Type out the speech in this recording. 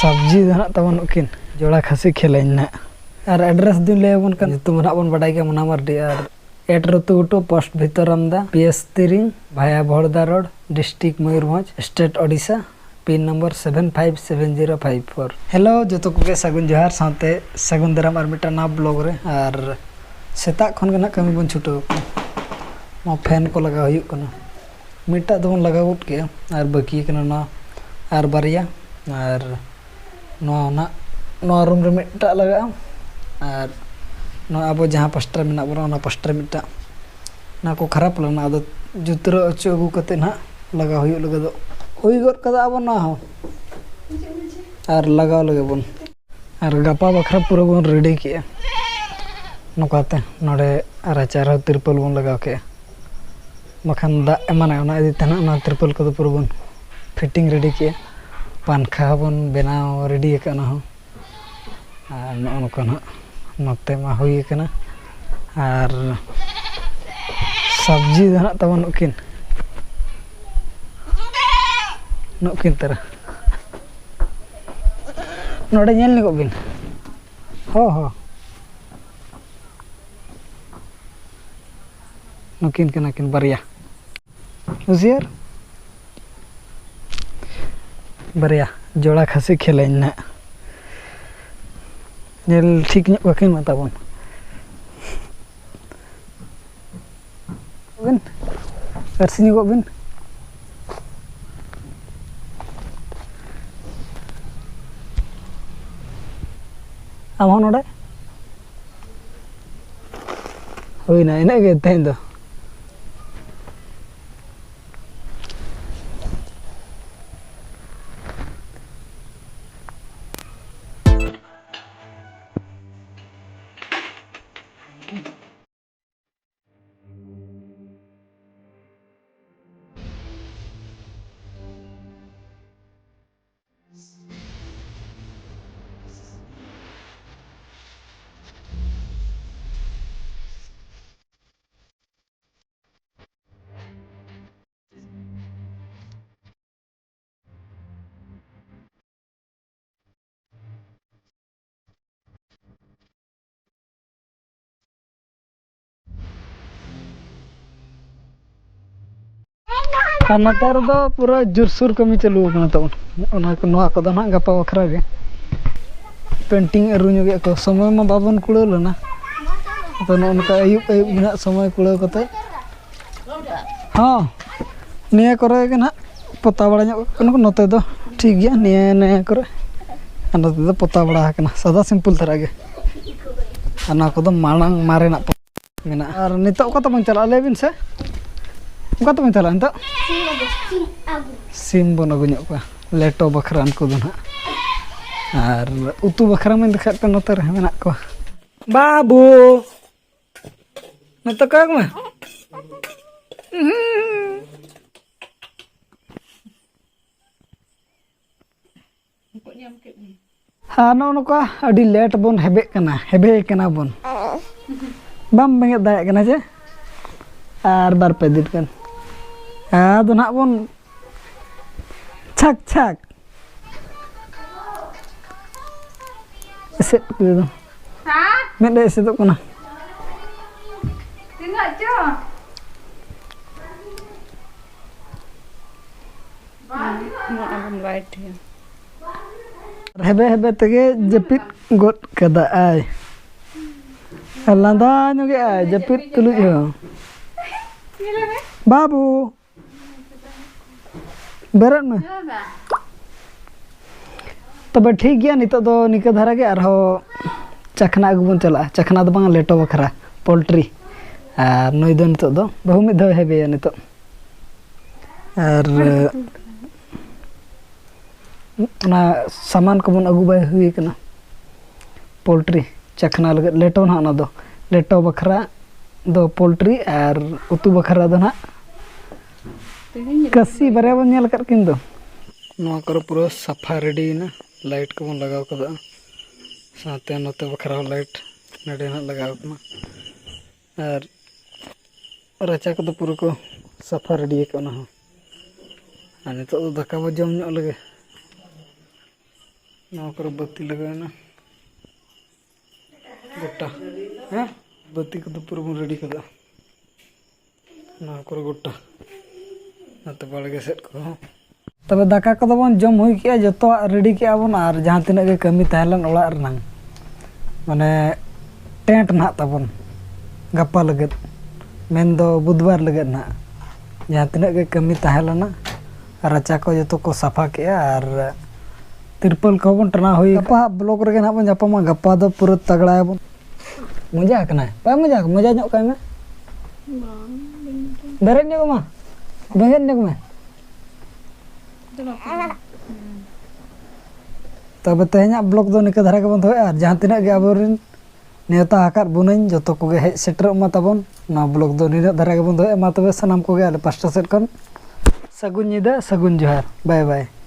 सब्जी तबन उकिन जोड़ा खासी खेलें और एड्रेस दिन लेबन तुम बन बाडा गया मुना मार्डी और 8 ऋतु पोस्ट भितरमदा PS तिरिंग भाया Bhodda road district Mayurbhanj state Odisha pin number 757054। Hello जो को सगुन जोहार साथे सगुन दराम और मिटा ना ब्लॉग रे और सेता खन के ना कमी बन छुटो मा फैन को लगा हुई कना मिटा दबन लगा उठ के और बाकी कना ना और बारिया और नो रूम रे मिटा लगा और नो अब जहाँ पोस्टर में बना पोस्टर मिटा ना को खराब लना अद जुतरो अचो अगू कते ना लगा हुई लगे दो हुई गद कदा अब ना हो और लगाव लगे बन और गपा बखरा पूरा बन रेडी किया नकाते नोडे राचार तिरपल बन लगाव के बखान दा एमाना ना इदी तना ना तिरपल को पूरा बन फिटिंग रेडी किया पानखा बन बनाव रेडी करना हो और नोको ना नोते मा हुई कना और सब्जी दना तबन उकिन नुकिन तरह नोडे नेल निको बिन हो नुकिन कना किन बारिया उजियर बारिया जोड़ा खासी खेलें ना नेल ठीक ᱧᱚᱜ ᱵᱟᱠᱤᱱ ᱢᱟᱛᱟᱵᱚᱱ बिन अर्सिनी को बिन am hon ode hoi na ina ge ten do नतर दो पूरा जुरसुर कमी चालू कना तब नवा को ना गपा बखरा गे पेंटिंग अरुñोगे को समय मा बाबन कुड़ो लना तो नका अयुब अयुब ना समय कुड़ो कते हां निया करे के ना पता बड़ा ᱧᱚᱜ नते दो ठीक गया निया करे नते दो पता बड़ा कना सादा सिंपल तरह गे अना को दो मांग मारे ना मेना और नितो को तो बन चला लेबिन से उनका तो चला तो सिम बन अगुñो को लेटो बखरान को दो ना और उतु बखरा में देखा पे नते रे मेना को बाबू नतो काग में हाँ नौका अड़ी लेट बन हेबे कना बन बम बेंगे दाय कना जे और बार पे दिन कन आदो ना बन छक छक एसे दो हां मैं दे एसे तो कना तिना जो बान राइट है हेबे हेबे तगे जपित गोट कदा आय लांदा नुगे आय जपित तुलु हो बाबू बेरन में तब ठीक गया नितो दो निका धारा के आर हो चखना अगुबन चला चखना दो बांग लेटो बखरा पोल्ट्री और नई दो नितो दो बहु मिद धो हेबे नितो और ना सामान को बन अगु बाय हुई कना पोल्ट्री चखना लगे लेटो ना ना दो लेटो बखरा दो पोल्ट्री और उतु बखरा दो ना कसी बारे बन नेल कर किन दो नवा करो पूरा सफा रेडी ना लाइट को बन लगाव कदा साथे नते बखरा लाइट नडे ना लगाव कना और रचा को पूरा को सफा रेडी कना हो आ नितो दो दका बो जम ᱧᱚᱜ लगे नवा करे बत्ती लगाना गोटा हाँ बत्ती को तो पूरा बन रेडी कदा नवा करे गोटा नाते बाड़गे सेट को तबे दाका को बन जम हुई किया जतो रेडी किया बन और जहां तिना के कमी तहलन ओला रनang माने टेंट ना तबन गप्पा लगत मेन दो बुधवार लगत ना जहां तिना के कमी तहलना राचा को जतो को साफा किया और तिरपल को बन टना हुई गप्पा ब्लॉक रे ना बन जापा गप्पा दो पूरा तगड़ा बन मजा कना पा मजा ᱧᱚᱜ काई में बेरेट ᱧᱚᱜ मा बेरेट ᱧᱚᱜ में तब तेहना ब्लॉग दो निका धारा के बन होय और जहां तिना के आबोरिन नेता हाकात बुनइन जतो को गे हेज सेटर मा तबन ना ब्लॉग दो निना धारा के बन होय मा तबे सनाम को गे आले पास्टा सेट कन सगुन निदा सगुन जोहार बाय बाय।